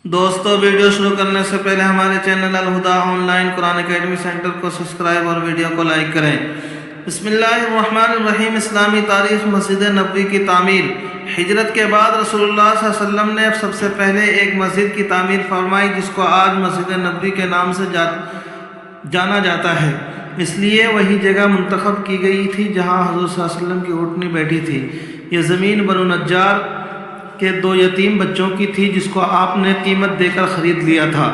دوستو ویڈیو شروع کرنے سے پہلے ہمارے channel Al-Huda online Quran academy centre کو سبسکرائب اور ویڈیو کو لائک کریں۔ بسم اللہ الرحمن الرحیم۔ اسلامی تاریخ مسجد نبوی کی تعمیر۔ ہجرت کے بعد رسول اللہ صلی اللہ علیہ وسلم نے سب سے پہلے ایک مسجد کی تعمیر فرمائی جس کو آج مسجد نبوی کے نام سے جانا جاتا ہے، اس لیے وہی جگہ منتخب کی گئی تھی جہاں حضور صلی اللہ علیہ وسلم کی اونٹنی بیٹھی تھی۔ یہ زمین بنو نجار کے 2 یتیم بچوں کی تھی جس کو آپ نے قیمت دے کر خرید لیا تھا۔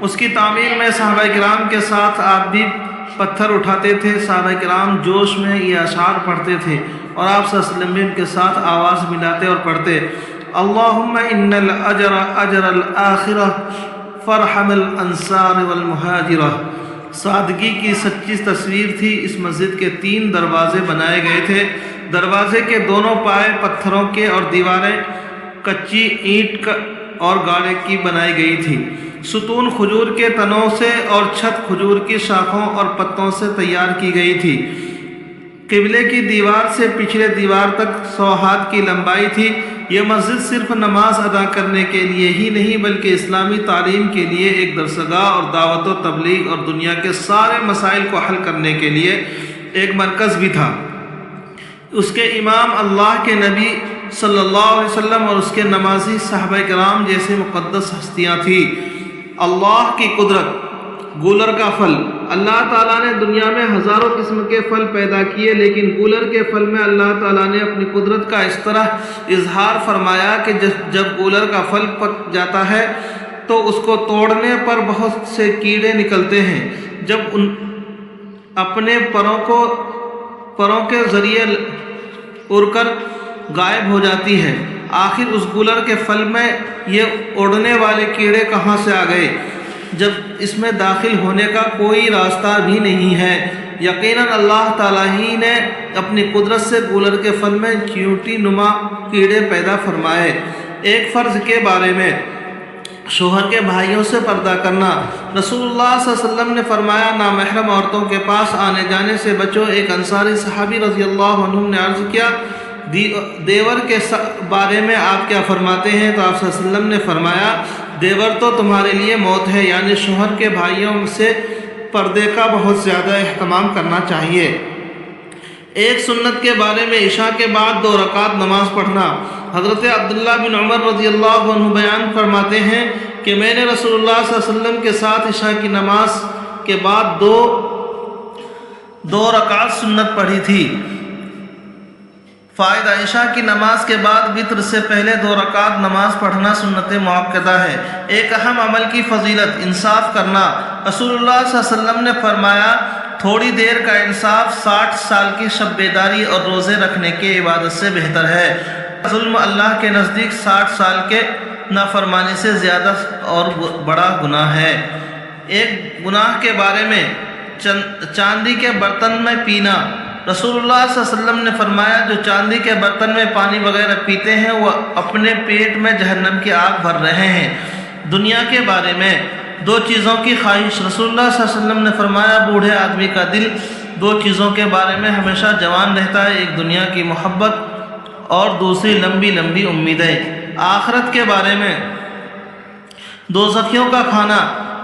اس کی تعمیر میں صحابہ کرام کے ساتھ آپ بھی پتھر اٹھاتے تھے۔ صحابہ کرام جوش میں یہ اشعار پڑھتے تھے اور آپ صلی اللہ علیہ وسلم بھی ان کے ساتھ آواز ملاتے اور پڑھتے، اللہم ان الاجر اجر الآخرہ فرحم الانصار والمہاجرہ۔ سادگی کی سچی تصویر تھی۔ اس مسجد کے 3 دروازے بنائے گئے تھے۔ دروازے کے دونوں پائے پتھروں کے اور دیواریں کچی اینٹ اور گاڑے کی بنائی گئی تھی۔ ستون کھجور کے تنوں سے اور چھت کھجور کی شاخوں اور پتوں سے تیار کی گئی تھی۔ قبلے کی دیوار سے پچھلے دیوار تک 100 ہاتھ کی لمبائی تھی۔ یہ مسجد صرف نماز ادا کرنے کے لیے ہی نہیں بلکہ اسلامی تعلیم کے لیے ایک درسگاہ اور دعوت و تبلیغ اور دنیا کے سارے مسائل کو حل کرنے کے لیے ایک مرکز بھی تھا۔ اس کے امام اللہ کے نبی صلی اللہ علیہ وسلم اور اس کے نمازی صحابہ کرام جیسے مقدس ہستیاں تھیں۔ اللہ کی قدرت۔ گولر کا پھل۔ اللہ تعالیٰ نے دنیا میں ہزاروں قسم کے پھل پیدا کیے، لیکن گولر کے پھل میں اللہ تعالیٰ نے اپنی قدرت کا اس طرح اظہار فرمایا کہ جب گولر کا پھل پک جاتا ہے تو اس کو توڑنے پر بہت سے کیڑے نکلتے ہیں۔ جب ان اپنے پروں کے ذریعے اڑ کر غائب ہو جاتی ہے۔ آخر اس گولر کے پھل میں یہ اڑنے والے کیڑے کہاں سے آ گئے جب اس میں داخل ہونے کا کوئی راستہ بھی نہیں ہے؟ یقیناً اللہ تعالیٰ ہی نے اپنی قدرت سے گولر کے پھل میں چیونٹی نما کیڑے پیدا فرمائے۔ ایک فرض کے بارے میں شوہر کے بھائیوں سے پردہ کرنا۔ رسول اللہ صلی اللہ علیہ وسلم نے فرمایا، نامحرم عورتوں کے پاس آنے جانے سے بچو۔ ایک انصاری صحابی رضی اللہ عنہ نے عرض کیا، دیور کے بارے میں آپ کیا فرماتے ہیں؟ تو آپ صلی اللہ علیہ وسلم نے فرمایا، دیور تو تمہارے لیے موت ہے، یعنی شوہر کے بھائیوں سے پردے کا بہت زیادہ اہتمام کرنا چاہیے۔ ایک سنت کے بارے میں عشاء کے بعد 2 رکعت نماز پڑھنا۔ حضرت عبداللہ بن عمر رضی اللہ عنہ بیان فرماتے ہیں کہ میں نے رسول اللہ صلی اللہ علیہ وسلم کے ساتھ عشاء کی نماز کے بعد دو رکعت سنت پڑھی تھی۔ فائدہ: عشاء کی نماز کے بعد وتر سے پہلے 2 رکعت نماز پڑھنا سنت مؤکدہ ہے۔ ایک اہم عمل کی فضیلت: انصاف کرنا۔ رسول اللہ صلی اللہ علیہ وسلم نے فرمایا، تھوڑی دیر کا انصاف 60 سال کی شب بیداری اور روزے رکھنے کی عبادت سے بہتر ہے۔ ظلم اللہ کے نزدیک 60 سال کے نافرمانی سے زیادہ اور بڑا گناہ ہے۔ ایک گناہ کے بارے میں چاندی کے برتن میں پینا۔ رسول اللہ صلی اللہ علیہ وسلم نے فرمایا، جو چاندی کے برتن میں پانی وغیرہ پیتے ہیں وہ اپنے پیٹ میں جہنم کی آگ بھر رہے ہیں۔ دنیا کے بارے میں 2 چیزوں کی خواہش۔ رسول اللہ صلی اللہ علیہ وسلم نے فرمایا، بوڑھے آدمی کا دل 2 چیزوں کے بارے میں ہمیشہ جوان رہتا ہے، ایک دنیا کی محبت اور دوسری لمبی لمبی امیدیں۔ آخرت کے بارے میں دوزخیوں کا کھانا۔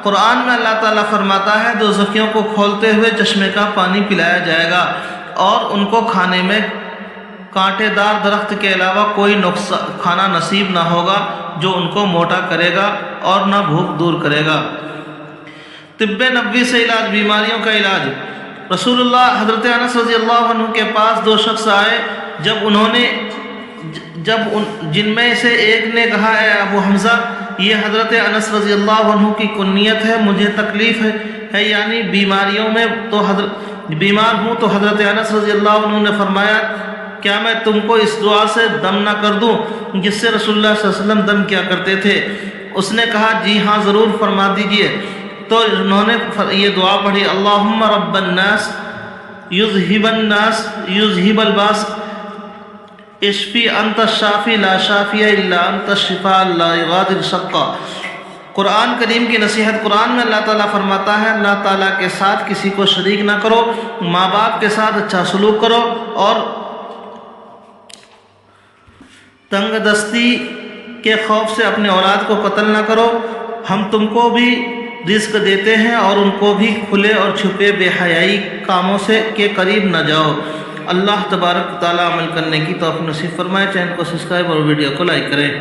قرآن میں اللہ تعالیٰ فرماتا ہے، دوزخیوں کو کھولتے ہوئے چشمے کا پانی پلایا جائے گا اور ان کو کھانے میں کانٹے دار درخت کے علاوہ کوئی کھانا نصیب نہ ہوگا جو ان کو موٹا کرے گا اور نہ بھوک دور کرے گا۔ طب نبوی سے علاج۔ بیماریوں کا علاج۔ رسول اللہ حضرت انس رضی اللہ عنہ کے پاس 2 شخص آئے۔ جن میں سے ایک نے کہا، اے ابو حمزہ، یہ حضرت انس رضی اللہ عنہ کی کنیت ہے، مجھے تکلیف ہے یعنی بیماریوں میں بیمار ہوں۔ تو حضرت انس رضی اللہ عنہ نے فرمایا، کیا میں تم کو اس دعا سے دم نہ کر دوں جس سے رسول اللہ صلی اللہ علیہ وسلم دم کیا کرتے تھے؟ اس نے کہا، جی ہاں ضرور فرما دیجئے۔ تو انہوں نے یہ دعا پڑھی، اللہم رب الناس یذہب الباس اشفی انت الشافی لا شافی الا انت الشفاء لا یغادر سقما۔ قرآن کریم کی نصیحت۔ قرآن میں اللہ تعالیٰ فرماتا ہے، اللہ تعالیٰ کے ساتھ کسی کو شریک نہ کرو، ماں باپ کے ساتھ اچھا سلوک کرو اور تنگ دستی کے خوف سے اپنے اولاد کو قتل نہ کرو، ہم تم کو بھی رزق دیتے ہیں اور ان کو بھی کھلے اور چھپے بے حیائی کاموں سے کے قریب نہ جاؤ۔ اللہ تبارک و تعالیٰ عمل کرنے کی توفیق نصیب فرمائے۔ چینل کو سبسکرائب اور ویڈیو کو لائک کریں۔